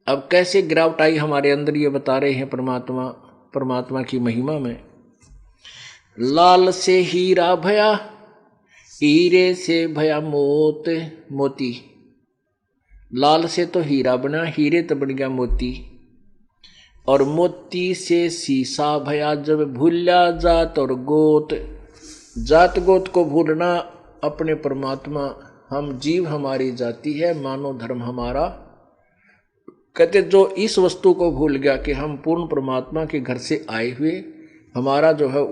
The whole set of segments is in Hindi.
अब कैसे गिरावट आई हमारे अंदर ये बता रहे हैं परमात्मा की महिमा में। लाल से हीरा भया, हीरे से भया मोती। लाल से तो हीरा बना, हीरे तो बन गया मोती, और मोती से सीसा भया जब भूला जात और गोत। जात गोत को भूलना अपने परमात्मा, हम जीव हमारी जाति है, मानव धर्म हमारा। कहते जो इस वस्तु को भूल गया कि हम पूर्ण परमात्मा के घर से आए हुए, हमारा जो है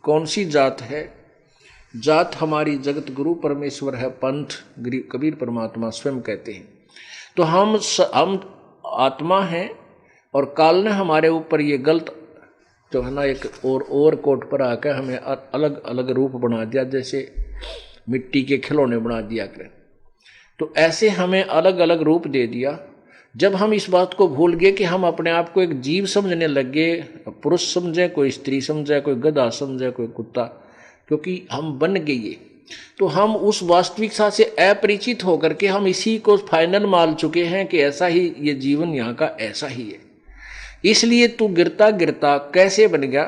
कौन सी जात है, जात हमारी जगत गुरु परमेश्वर है, पंथ कबीर परमात्मा स्वयं कहते हैं। तो हम आत्मा हैं, और काल ने हमारे ऊपर ये गलत जो है ना एक और कोट पर आकर हमें अलग अलग रूप बना दिया, जैसे मिट्टी के खिलौने बना दिया करें। तो ऐसे हमें अलग अलग रूप दे दिया। जब हम इस बात को भूल गए कि हम अपने आप को एक जीव समझने लगे, पुरुष समझे, कोई स्त्री समझे, कोई गधा समझे, कोई कुत्ता, क्योंकि हम बन गए, तो हम उस वास्तविकता से अपरिचित होकर के हम इसी को फाइनल मान चुके हैं कि ऐसा ही ये जीवन यहाँ का ऐसा ही है। इसलिए तू गिरता गिरता कैसे बन गया?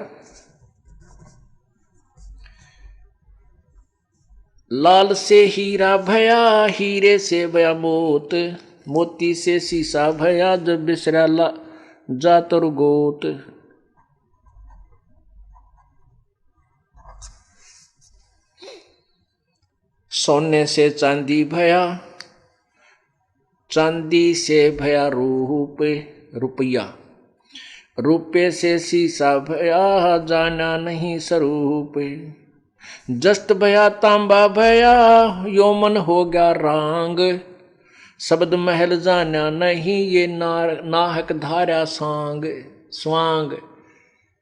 लाल से हीरा भया, हीरे से भया मोती से सीसा भया जब बिसरा जात और गोत। सोने से चांदी भया, चांदी से भया रुपया, रुपये से सीसा भया जाना नहीं स्वरूप। जस्त भया तांबा भया, योमन हो गया रांग। शब्द महल जाना नहीं ये नाहक धारा स्वांग।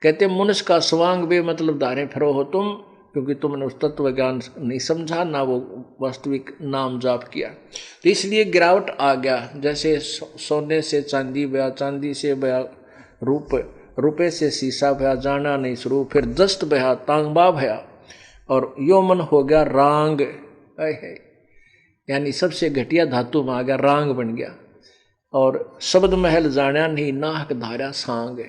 कहते मनुष्य का स्वांग बे मतलब धारे फिरो हो तुम, क्योंकि तुमने उस तत्व ज्ञान नहीं समझा, ना वो वास्तविक नाम जाप किया। तो इसलिए गिरावट आ गया। जैसे सोने से चांदी भया, चांदी से भया रुपये से शीशा भया जाना नहीं स्वरूप। फिर दस्त भया तांबा भया, और योमन हो गया रांग, यानी सबसे घटिया धातु में आ गया, रांग बन गया। और शब्द महल जाना नहीं नाहक धारा सांग।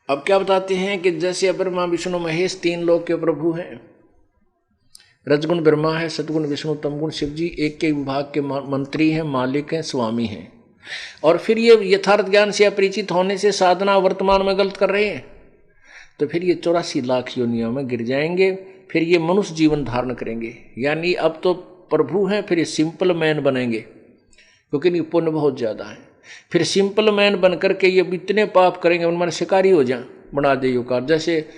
अब क्या बताते हैं कि जैसे ब्रह्मा विष्णु महेश तीन लोक के प्रभु हैं, रजगुण ब्रह्मा है, सतगुण विष्णु, तमगुण शिव जी एक के विभाग के मंत्री हैं, मालिक हैं, स्वामी हैं। और फिर ये यथार्थ ज्ञान से अपरिचित होने से साधना वर्तमान में गलत कर रहे हैं, तो फिर ये 84 लाख योनियों में गिर जाएंगे। फिर ये मनुष्य जीवन धारण करेंगे, यानी अब तो प्रभु हैं, फिर ये सिंपल मैन बनेंगे, क्योंकि इनकी पुण्य बहुत ज़्यादा है। फिर सिंपल मैन बन करके ये इतने पाप करेंगे, उनमें शिकारी हो जाए, बना दे युकार। जैसे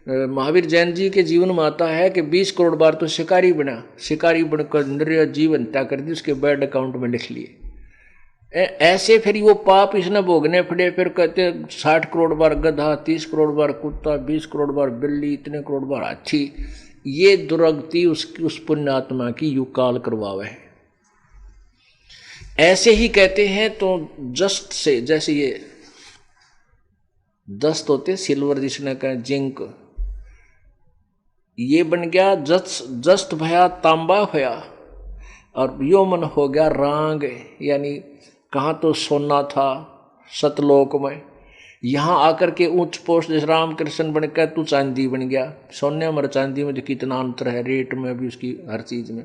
महावीर जैन जी के जीवन में आता है कि 20 करोड़ बार तो शिकारी बना, शिकारी बनकर निर्य जीवन हत्या कर दी, उसके बैड अकाउंट में लिख लिए। ऐसे फिर वो पाप इसने भोगने पड़े। फिर कहते 60 करोड़ बार गधा, 30 करोड़ बार कुत्ता, 20 करोड़ बार बिल्ली, इतने करोड़ बार हाथी। ये दुर्गति उस पुण्यात्मा की युकाल करवावे है। ऐसे ही कहते हैं। तो जस्ट से, जैसे ये दस्त होते सिल्वर जिसने कहा जिंक, ये बन गया जस्त भया तांबा भया, और योमन हो गया रांग, यानी कहाँ तो सोना था सतलोक में, यहाँ आकर के उच्च पोस्ट जैसे रामकृष्ण बन गया, तू चांदी बन गया। सोने और चांदी में जो कितना अंतर है, रेट में भी, उसकी हर चीज में।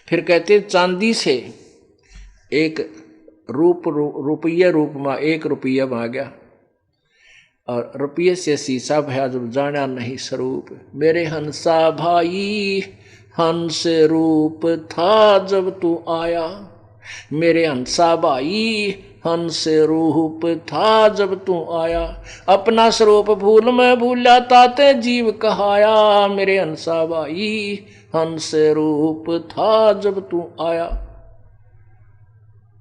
फिर कहते चांदी से एक रुपये रूप में 1 रुपया में आ गया, और रुपये से शीशा भया जब जाना नहीं स्वरूप। मेरे हंसा भाई हंस रूप था जब तू आया, मेरे हंसा भाई हंस रूप था जब तू आया। अपना स्वरूप भूल मैं भूला ताते जीव कहाया, मेरे हंसा भाई हंस रूप था जब तू आया।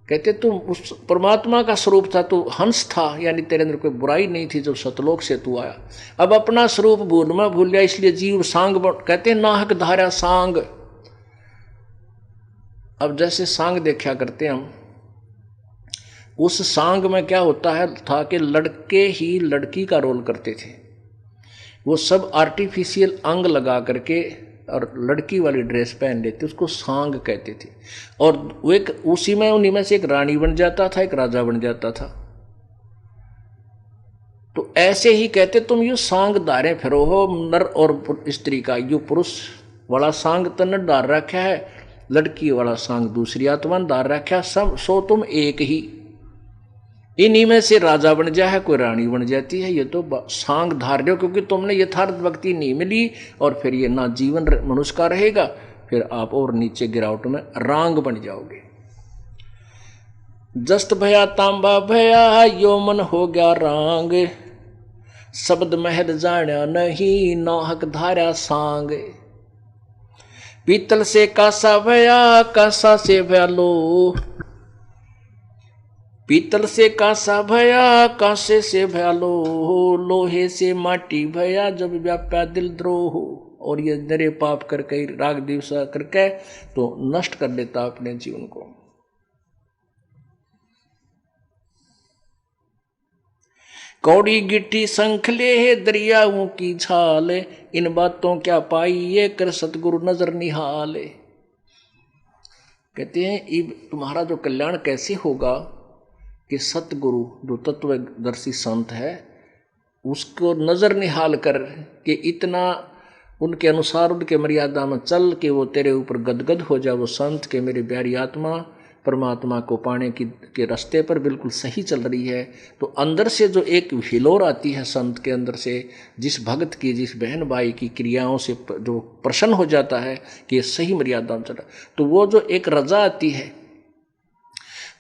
कहते तू उस परमात्मा का स्वरूप था, तू हंस था, यानी तेरे अंदर कोई बुराई नहीं थी जब सतलोक से तू आया। अब अपना स्वरूप भूल में भूल गया, इसलिए जीव सांग कहते नाहक धारा सांग। अब जैसे सांग देखा करते हम, उस सांग में क्या होता है था कि लड़के ही लड़की का रोल करते थे। वो सब आर्टिफिशियल अंग लगा करके और लड़की वाली ड्रेस पहन लेते, उसको सांग कहते थे। और वो एक उसी में उन्हीं में से एक रानी बन जाता था, एक राजा बन जाता था। तो ऐसे ही कहते तुम यो सांग धारे फिरो हो, नर और स्त्री का यो पुरुष वाला सांग तन डार रखा है, लड़की वाला सांग दूसरी आत्मा ने डार रखा, सब सो तुम एक ही। इन्हीं में से राजा बन जाए है, कोई रानी बन जाती है। ये तो सांग धार रहे हो क्योंकि तुमने यथार्थ भक्ति नहीं मिली, और फिर ये ना जीवन मनुष्य का रहेगा, फिर आप और नीचे गिरावट में रांग बन जाओगे। जस्त भया तांबा भया यो मन हो गया रांग, शब्द महद जाना नहीं नाहक धारा सांग। पीतल से कासा भया कासा से भया लो, पीतल से कासा भया कासे से भया लो, लोहे से माटी भया जब व्याप्या दिल द्रोह। और ये नरे पाप करके राग दिवसा करके तो नष्ट कर देता अपने जीवन को। कौड़ी गिट्टी संखले दरियाओं की छाल, इन बातों क्या पाई ये कर सतगुरु नजर निहाल। कहते हैं इब तुम्हारा जो कल्याण कैसे होगा कि सतगुरु जो तत्वदर्शी संत है उसको नजर निहाल कर के इतना उनके अनुसार उनके मर्यादा में चल के वो तेरे ऊपर गदगद हो जाए, वो संत के मेरी प्यारी आत्मा परमात्मा को पाने के रास्ते पर बिल्कुल सही चल रही है। तो अंदर से जो एक हिलोर आती है संत के अंदर से, जिस भक्त की जिस बहन भाई की क्रियाओं से जो प्रसन्न हो जाता है कि ये सही मर्यादा में चला, तो वो जो एक रजा आती है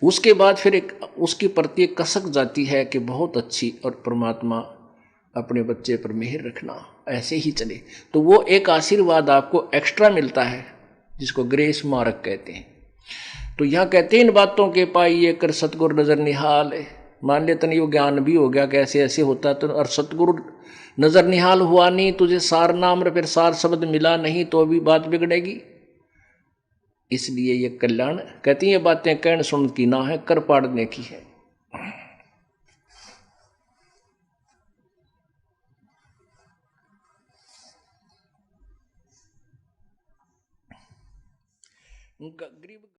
उसके बाद फिर एक उसकी प्रति एक कसक जाती है कि बहुत अच्छी, और परमात्मा अपने बच्चे पर मेहर रखना, ऐसे ही चले। तो वो एक आशीर्वाद आपको एक्स्ट्रा मिलता है जिसको ग्रेस मार्क कहते हैं। तो यहाँ कहते हैं इन बातों के पाई ये कर सतगुरु नजर निहाल है। मान लेते नहीं वो ज्ञान भी हो गया कैसे ऐसे होता तो, और सतगुरु नजर निहाल हुआ नहीं, तुझे सार नाम रे फिर सार शब्द मिला नहीं तो भी बात बिगड़ेगी। इसलिए ये कल्याण कहती ये बातें कहन सुन की ना है, कर पाड़ने की है। गरीब